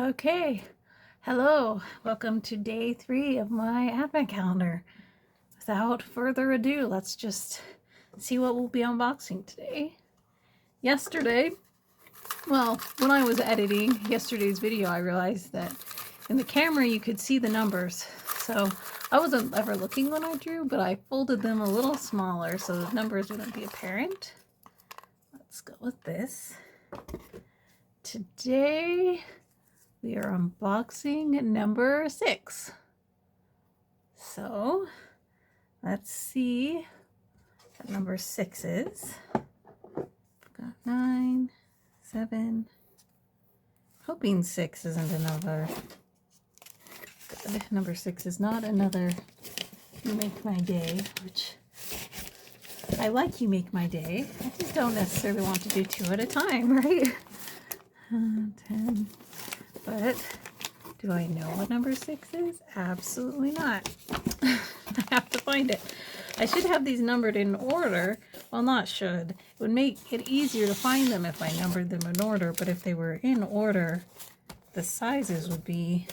Okay, hello, welcome to day 3 of my advent calendar. Without further ado, let's just see what we'll be unboxing today. Yesterday, well, when I was editing yesterday's video, I realized that in the camera you could see the numbers. So I wasn't ever looking when I drew, but I folded them a little smaller so the numbers wouldn't be apparent. Let's go with this. Today we are unboxing number 6. So let's see what number 6 is. Got 9, 7. Hoping 6 isn't another. Good. Number 6 is not another You Make My Day, which I like You Make My Day. I just don't necessarily want to do 2 at a time, right? 10. But do I know what number 6 is? Absolutely not. I have to find it. I should have these numbered in order. Well, not should. It would make it easier to find them if I numbered them in order, but if they were in order, the sizes would be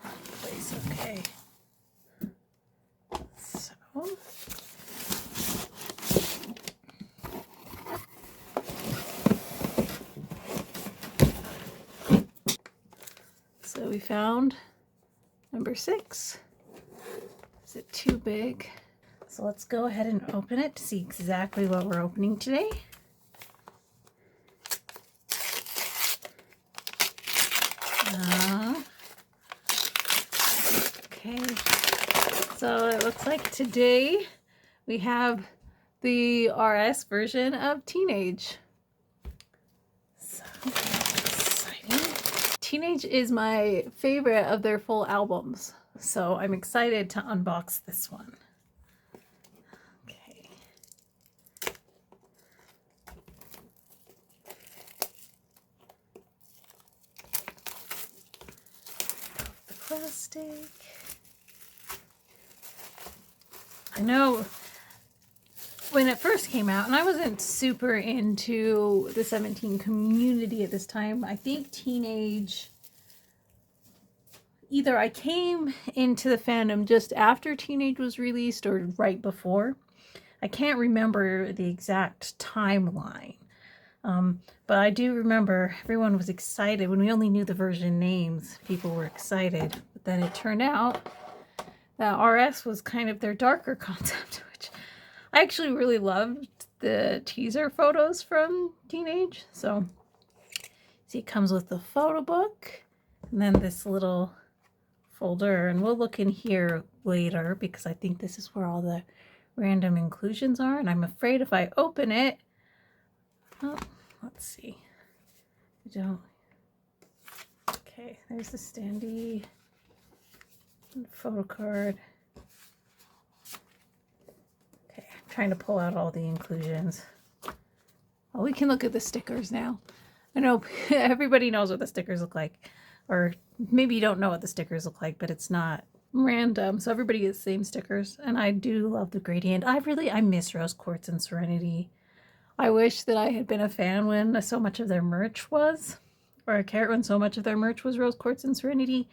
out of place. Okay. So we found number 6. Is it too big? So let's go ahead and open it to see exactly what we're opening today. Okay, so it looks like today we have the RS version of Teenage. So exciting. Teenage is my favorite of their full albums, so I'm excited to unbox this one. Okay. The plastic. I know when it first came out, and I wasn't super into the 17 community at this time. I think Teenage, either I came into the fandom just after Teenage was released or right before. I can't remember the exact timeline. But I do remember everyone was excited. When we only knew the version names, people were excited. But then it turned out that RS was kind of their darker concept, which I actually really loved the teaser photos from Teenage. So, see, it comes with the photo book and then this little folder. And we'll look in here later because I think this is where all the random inclusions are. And I'm afraid if I open it, oh, let's see. I don't. Okay, there's the standee photo card. Okay, I'm trying to pull out all the inclusions. Well, we can look at the stickers now. I know everybody knows what the stickers look like, or maybe you don't know what the stickers look like, but it's not random, so everybody gets the same stickers. And I do love the gradient. I miss Rose Quartz and Serenity. I wish that I had been a fan when so much of their merch was, or a carrot when so much of their merch was Rose Quartz and Serenity.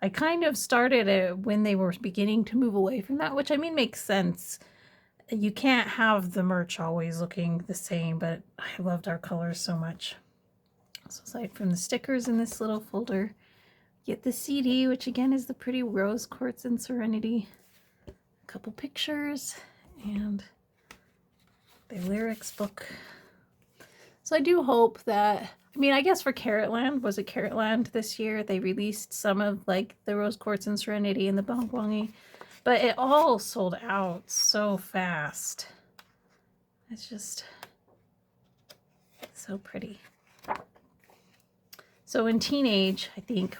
I kind of started it when they were beginning to move away from that, which I mean makes sense. You can't have the merch always looking the same, but I loved our colors so much. So aside from the stickers in this little folder, get the CD, which again is the pretty Rose Quartz and Serenity. A couple pictures and the lyrics book. So I do hope that, I mean, I guess for Carrotland, was it Carrotland this year? They released some of like the Rose Quartz and Serenity and the Bong Bongi, but it all sold out so fast. It's just so pretty. So in Teenage, I think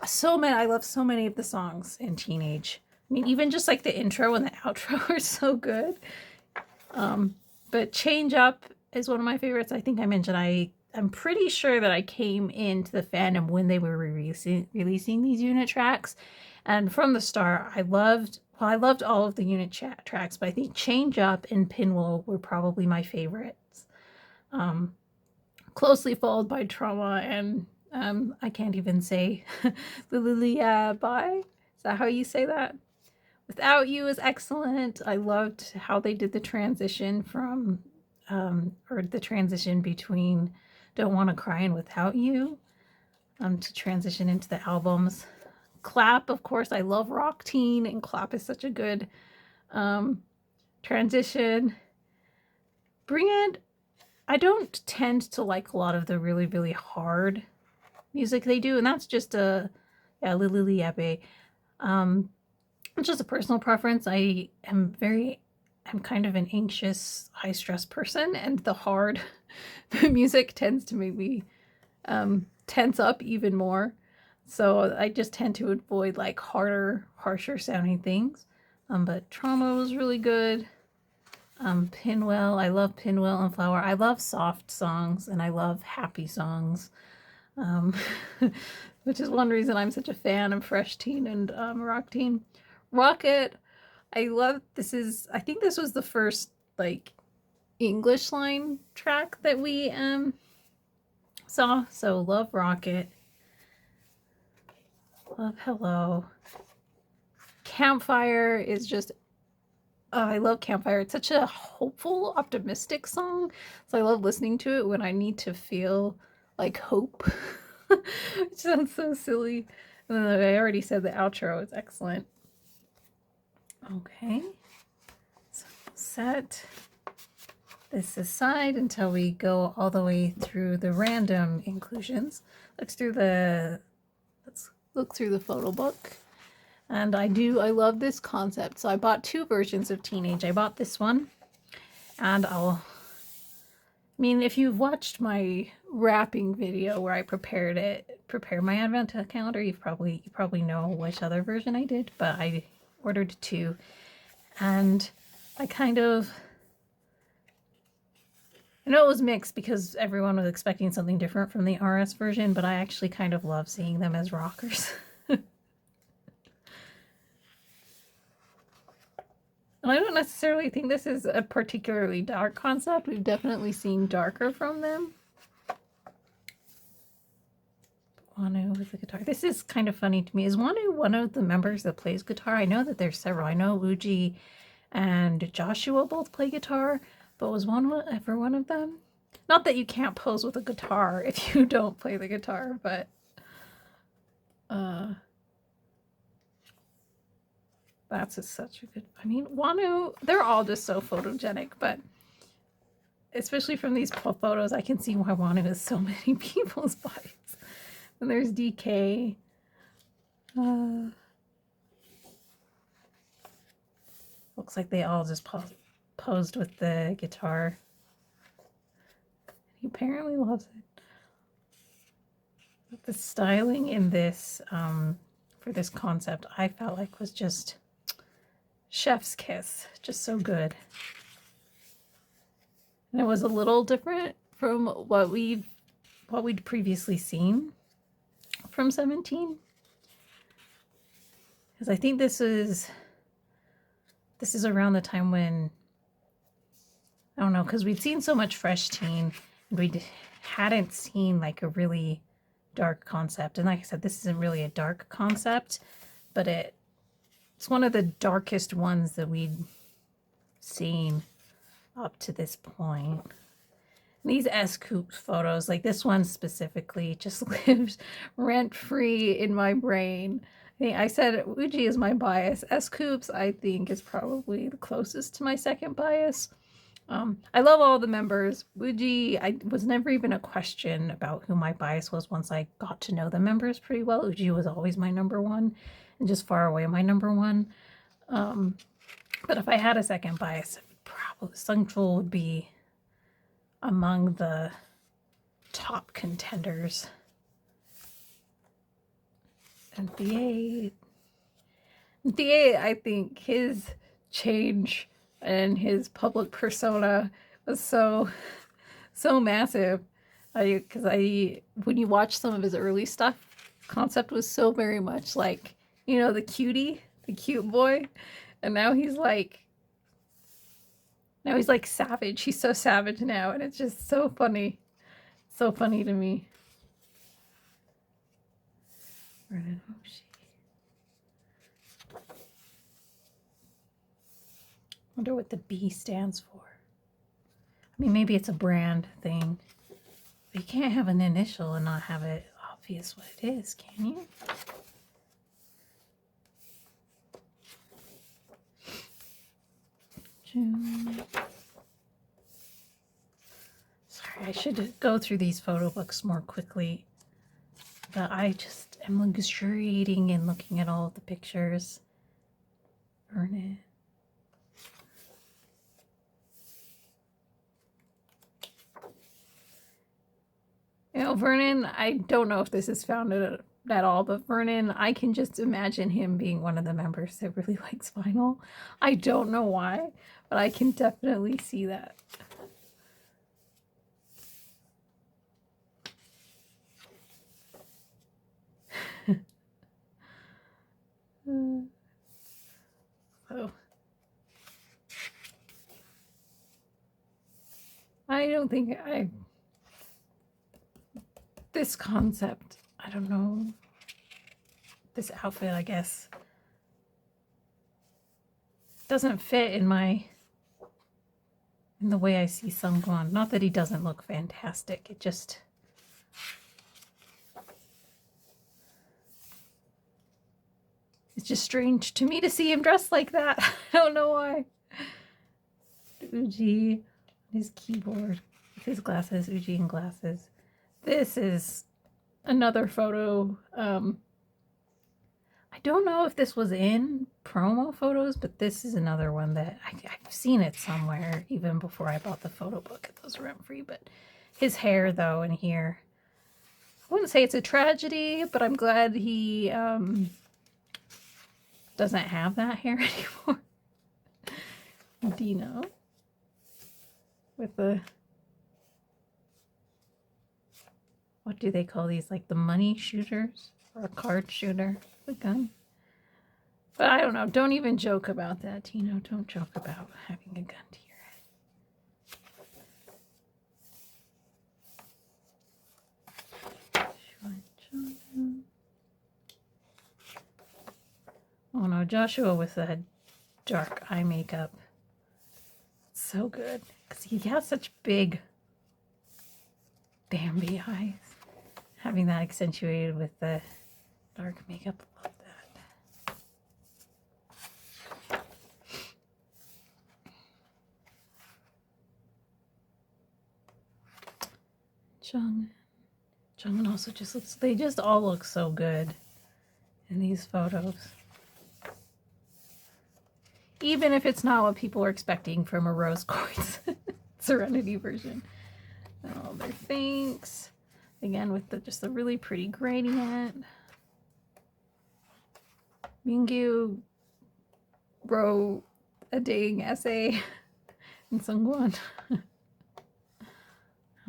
I love so many of the songs in Teenage. I mean, even just like the intro and the outro are so good. But Change Up is one of my favorites. I think I mentioned I'm pretty sure that I came into the fandom when they were releasing these unit tracks. And from the start, I loved all of the unit tracks, but I think Change Up and Pinwheel were probably my favorites. closely followed by Trauma and I can't even say Lilia Bye. Is that how you say that? Without You is excellent. I loved how they did the transition from, or the transition between Don't Want to Cry and Without You, to transition into the albums. Clap, of course, I love Rock Teen, and Clap is such a good transition. Bring It, I don't tend to like a lot of the really, really hard music they do, and that's just a, yeah, Lily Yabe. It's just a personal preference. I'm kind of an anxious, high stress person, and the hard music tends to make me tense up even more. So I just tend to avoid like harder, harsher sounding things. But Trauma was really good. Pinwheel, I love Pinwheel and Flower. I love soft songs and I love happy songs. Which is one reason I'm such a fan of Fresh Teen and Rock Teen. Rocket, I love, I think this was the first like English line track that we saw, so love Rocket. Love Hello. Campfire is just, I love Campfire. It's such a hopeful, optimistic song, so I love listening to it when I need to feel like hope. It sounds so silly. And then I already said the outro is excellent. Okay, so we'll set this aside until we go all the way through the random inclusions. Let's look through the photo book. And I love this concept. So I bought 2 versions of Teenage. I bought this one, and if you've watched my wrapping video where I prepare my advent calendar, you probably know which other version I did, but I ordered 2, and I know it was mixed because everyone was expecting something different from the RS version, but I actually kind of love seeing them as rockers. And I don't necessarily think this is a particularly dark concept. We've definitely seen darker from them. Wanu with the guitar. This is kind of funny to me. Is Wanu one of the members that plays guitar? I know that there's several. I know Uji and Joshua both play guitar, but was Wanu ever one of them? Not that you can't pose with a guitar if you don't play the guitar, but that's just such a good, Wanu, they're all just so photogenic, but especially from these photos, I can see why Wanu is so many people's bias. And there's DK. Looks like they all just posed with the guitar. He apparently loves it. But the styling in this, for this concept, I felt like was just chef's kiss. Just so good. And it was a little different from what we'd previously seen from 17. Because I think this is around the time when, I don't know, because we'd seen so much Fresh Teen, and we hadn't seen like a really dark concept. And like I said, this isn't really a dark concept, but it's one of the darkest ones that we'd seen up to this point. These S-Coupe photos, like this one specifically, just lives rent-free in my brain. I said Uji is my bias. S-Coupes, I think, is probably the closest to my second bias. I love all the members. Uji, I was never even a question about who my bias was once I got to know the members pretty well. Uji was always my number one, and just far away my number one. But if I had a second bias, probably Sungchul would be among the top contenders. And The8, I think his change and his public persona was so massive. Because when you watch some of his early stuff, concept was so very much like, the cutie, the cute boy, and now he's like savage. He's so savage now, and it's just so funny. So funny to me. Vernon Hoshi. Wonder what the B stands for. I mean, maybe it's a brand thing. But you can't have an initial and not have it obvious what it is, can you? June. Sorry, I should go through these photo books more quickly. But I just am luxuriating in looking at all of the pictures. Vernon. You know, Vernon, I don't know if this is founded at all, but Vernon, I can just imagine him being one of the members that really likes vinyl. I don't know why, but I can definitely see that. Oh. I don't think this concept, I don't know, this outfit, I guess, doesn't fit in the way I see Sungwon. Not that he doesn't look fantastic, it just, it's just strange to me to see him dressed like that. I don't know why. Uji, his keyboard, with his glasses, Uji and glasses. This is another photo. I don't know if this was in promo photos, but this is another one that I've seen it somewhere even before I bought the photo book. Those were free, but his hair though in here, I wouldn't say it's a tragedy, but I'm glad he doesn't have that hair anymore. Dino with the, what do they call these? Like the money shooters or a card shooter, the gun. But I don't know. Don't even joke about that, Tino. Don't joke about having a gun to your head. Oh no, Joshua with that dark eye makeup. So good. Because he has such big Bambi eyes. Having that accentuated with the dark makeup. Love that. Jungin also just looks, they just all look so good in these photos. Even if it's not what people are expecting from a rose quartz Serenity version. Oh, their thanks. Again, with just the really pretty gradient. Mingyu wrote a dang essay in Sungwon.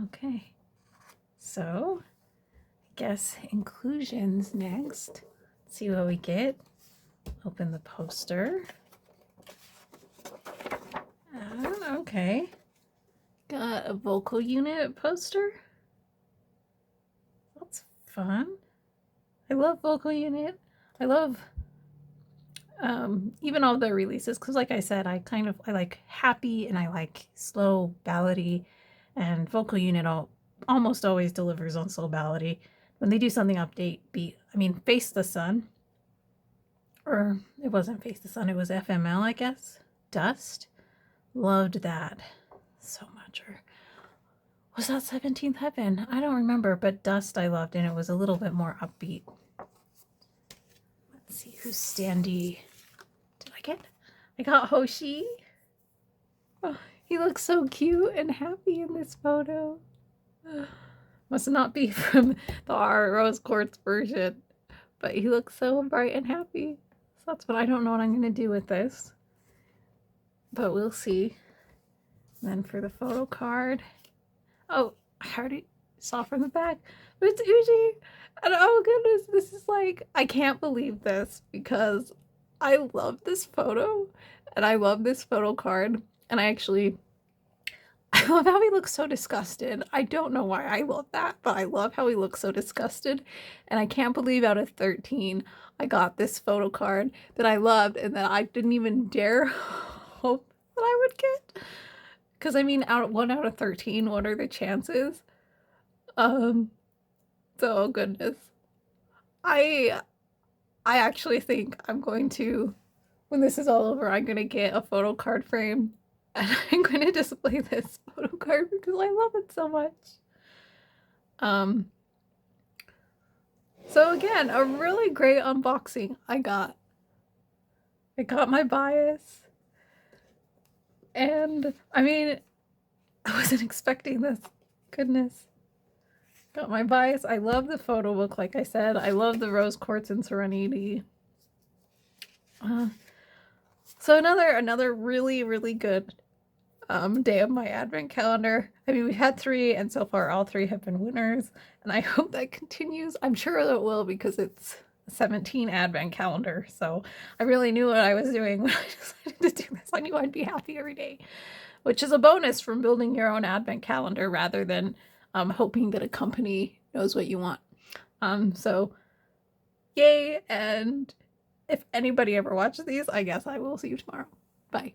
Okay. So, I guess inclusions next. Let's see what we get. Open the poster. Okay. Got a vocal unit poster. That's fun. I love vocal unit. I love even all the releases, because like I said, I like happy and I like slow ballady, and vocal unit almost always delivers on slow ballady. When they do something update beat, I mean Face the Sun, or it wasn't Face the Sun, it was FML, I guess. Dust. Loved that so much. Or was that 17th Heaven? I don't remember, but Dust I loved, and it was a little bit more upbeat. Let's see who's standee. Did I get? I got Hoshi. Oh, he looks so cute and happy in this photo. Must not be from the Rose Quartz version, but he looks so bright and happy. So that's what I don't know what I'm going to do with this, but we'll see. And then for the photo card, oh, I already saw from the back, but it's Uji. And oh goodness, this is like, I can't believe this, because I love this photo and I love this photo card. And I love how he looks so disgusted. I don't know why I love that, but I love how he looks so disgusted. And I can't believe out of 13, I got this photo card that I loved and that I didn't even dare hope that I would get. Because I mean, 1 out of 13, what are the chances? So goodness. I actually think I'm going to, when this is all over, I'm going to get a photo card frame and I'm going to display this photo card because I love it so much. So again, a really great unboxing. I got my bias. And I mean, I wasn't expecting this. Goodness. Got my bias. I love the photo book, like I said. I love the rose quartz and serenity. So another really, really good day of my advent calendar. I mean, we had 3, and so far all 3 have been winners, and I hope that continues. I'm sure that it will because it's a 17 advent calendar, so I really knew what I was doing when I decided to do this. I knew I'd be happy every day, which is a bonus from building your own advent calendar rather than hoping that a company knows what you want. So yay, and if anybody ever watches these, I guess I will see you tomorrow. Bye.